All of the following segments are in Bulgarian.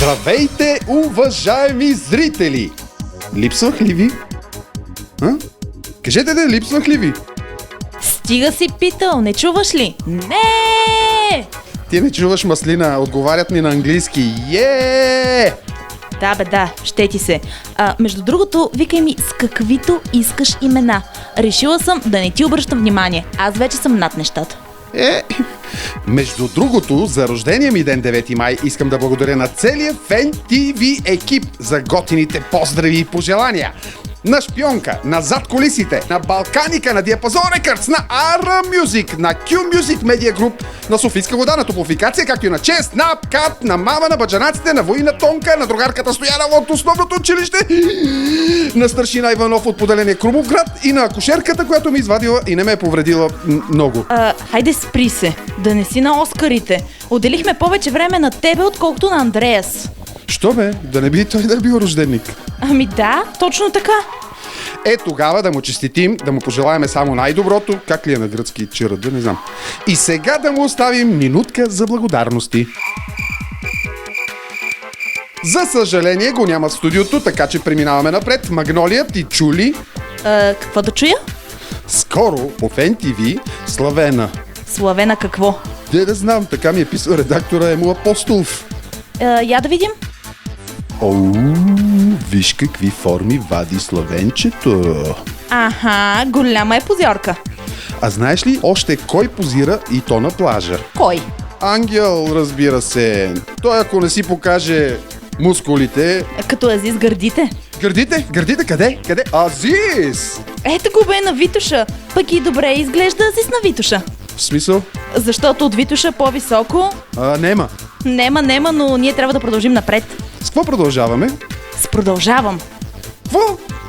Здравейте, уважаеми зрители! Липсвах ли ви? Кажете да, липсвах ли ви? Стига си питал, не чуваш ли? Не! Ти не чуваш, маслина, отговарят ни на английски. Да бе, да, ще ти се. Между другото, викай ми с каквито искаш имена. Решила съм да не ти обръщам внимание. Аз вече съм над нещата. Между другото, за рождения ми ден 9 май искам да благодаря на целия Фен ТВ екип за готините поздрави и пожелания. На Шпионка, на Зад кулисите, на Балканика, на Диапазон Рекърдс, на Ара Мюзик, на Q Music Media Group, на Софийска вода, на Топлофикация, както и на Чест, на КАТ, на Мама, на баджанаците, на Воина Тонка, на другарката Стояна от основното училище, на старшина Иванов от поделение Крумовград и на акушерката, която ми извадила и не ме е повредила много. Хайде спри се, да не си на Оскарите. Отделихме повече време на тебе, отколкото на Андреас. Що бе? Да не би той да е бил рожденик? Ами да, точно така. Тогава да му честитим, да му пожелаем само най-доброто, как ли е на гръцки чирът, да не знам. И сега да му оставим минутка за благодарности. За съжаление го няма в студиото, така че преминаваме напред. Магнолия, ти чули? Какво да чуя? Скоро по Фен ТВ Славена. Славена какво? Да знам, така ми е писал редактора Емо Апостолов. Я да видим. Виж какви форми вади Славенчето. Аха, голяма е позорка. А знаеш ли още кой позира и то на плажа? Кой? Ангел, разбира се. Той ако не си покаже мускулите... Като Азис гърдите. Гърдите? Гърдите къде? Къде? Азис! Ето го бе на Витоша. Пък и добре изглежда Азис на Витоша. В смисъл? Защото от Витоша по-високо... Нема. Нема, но ние трябва да продължим напред. С какво продължаваме? С продължавам. Какво?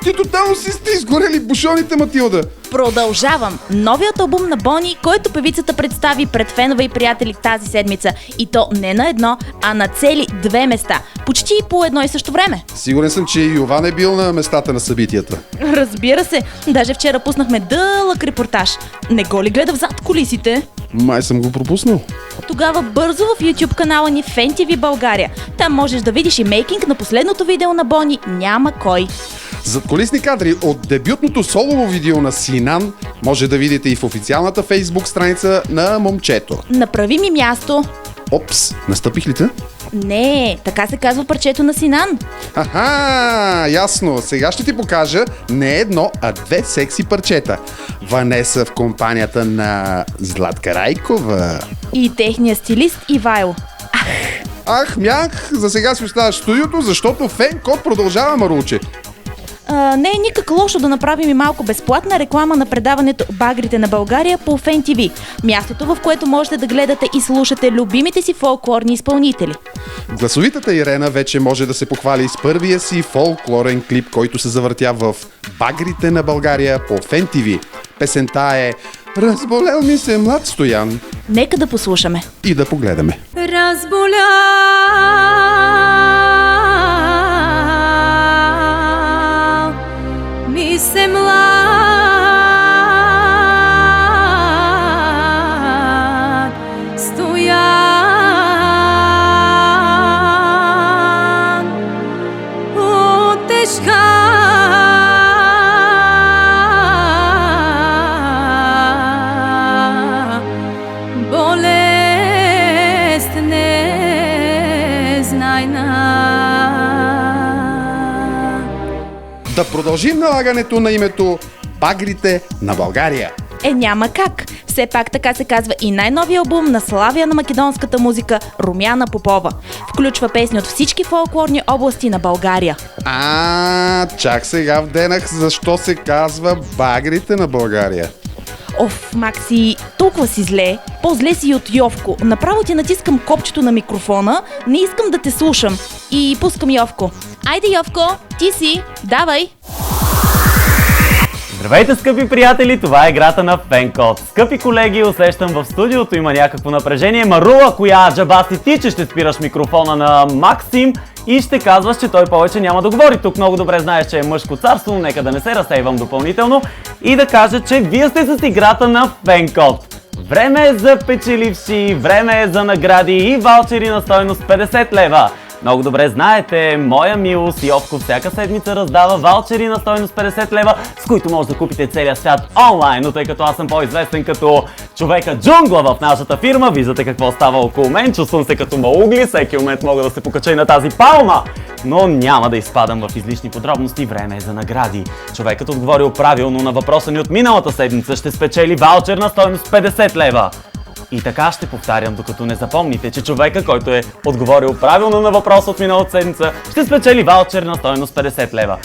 Ти тотално си сте изгорели бушоните, Матилда. Продължавам. Новият албум на Бони, който певицата представи пред фенове и приятели тази седмица. И то не на едно, а на цели 2 места. Почти по едно и също време. Сигурен съм, че и Йован е бил на местата на събитията. Разбира се. Даже вчера пуснахме дълъг репортаж. Не го ли гледа взад кулисите? Май съм го пропуснал. Тогава бързо в YouTube канала ни Фен ТВ България. Там можеш да видиш и мейкинг на последното видео на Бони "Няма кой". Задкулисни кадри от дебютното солово видео на Синан може да видите и в официалната фейсбук страница на момчето. Направи ми място. Опс, настъпих ли те? Не, така се казва парчето на Синан. Ясно. Сега ще ти покажа не едно, а 2 секси парчета. Ванеса в компанията на Златка Райкова. И техния стилист Ивайло. Мях, за сега си оставаш в студиото, защото Фен Код продължава, Марулче. Не е никак лошо да направим и малко безплатна реклама на предаването "Багрите на България" по Фен ТВ. Мястото, в което можете да гледате и слушате любимите си фолклорни изпълнители. Гласовитата Ирена вече може да се похвали с първия си фолклорен клип, който се завъртя в "Багрите на България" по Фен ТВ. Песента е "Разболел ми се млад Стоян". Нека да послушаме. И да погледаме. Ми се млад Стоян от тежка болест незнайна. Да продължим налагането на името "Багрите на България". Няма как. Все пак така се казва и най-новия албум на славия на македонската музика Румяна Попова. Включва песни от всички фолклорни области на България. Чак сега вденах защо се казва "Багрите на България". Макси, толкова си зле. По-зле си и от Йовко. Направо ти натискам копчето на микрофона, не искам да те слушам. И пускам Йовко. Айде, Йовко, ти си, давай! Здравейте, скъпи приятели, това е играта на Фенкод. Скъпи колеги, усещам в студиото има някакво напрежение. Марула, коя джаба си ти, че ще спираш микрофона на Максим и ще казваш, че той повече няма да говори. Тук много добре знаеш, че е мъжко царство, но нека да не се разсейвам допълнително и да кажа, че вие сте с играта на Фенкод. Време е за печеливши, време е за награди и ваучери на стойност 50 лева. Много добре знаете, моя милост Йовко всяка седмица раздава ваучери на стойност 50 лева, с които може да купите целия свят онлайн, но тъй като аз съм по-известен като човека джунгла в нашата фирма, виждате какво става около мен, чувствам се като маугли, всеки момент мога да се покача и на тази палма. Но няма да изпадам в излишни подробности, време е за награди. Човекът отговорил правилно на въпроса ни от миналата седмица ще спечели ваучер на стойност 50 лева. И така ще повтарям, докато не запомните, че човека, който е отговорил правилно на въпроса от миналата седмица, ще спечели ваучер на стойност 50 лева.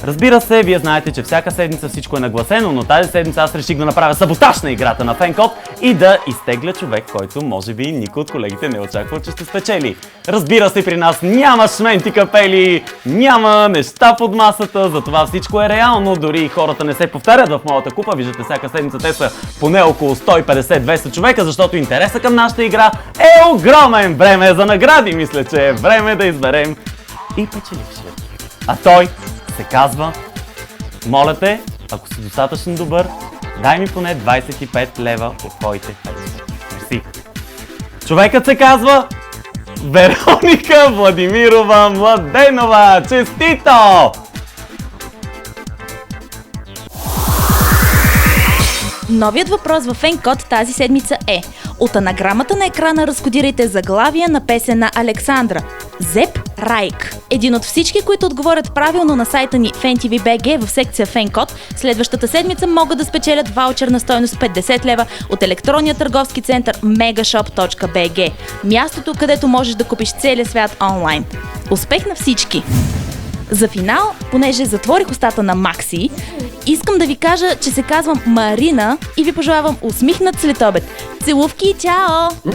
Разбира се, вие знаете, че всяка седмица всичко е нагласено, но тази седмица аз реших да направя саботаж на играта на Фенкод и да изтегля човек, който може би никой от колегите не очаква, че ще спечели. Разбира се, при нас няма шменти капели, няма неща под масата, затова всичко е реално, дори и хората не се повтарят в моята купа. Виждате, всяка седмица те са поне около 150-200 човека, защото интереса към нашата игра е огромен. Време е за награди, мисля, че е време да изберем и печелившия. А той се казва, моля те, ако си достатъчно добър, дай ми поне 25 лева от твоите 5. Мерси. Човекът се казва Вероника Владимирова Младенова. Честито! Новият въпрос в Фенкод тази седмица е: от анаграмата на екрана разкодирайте заглавия на песен на Александра. Зеп Райк. Един от всички, които отговорят правилно на сайта ни FenTV.bg в секция Фенкод, следващата седмица могат да спечелят ваучер на стойност 50 лева от електронния търговски център megashop.bg. Мястото, където можеш да купиш целия свят онлайн. Успех на всички! За финал, понеже затворих устата на Макси, искам да ви кажа, че се казвам Марина и ви пожелавам усмихнат следобед. Целувки и чао!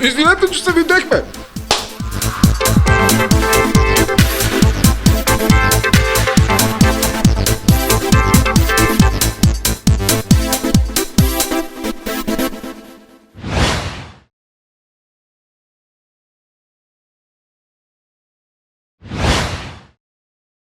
Извинете, че се видяхме!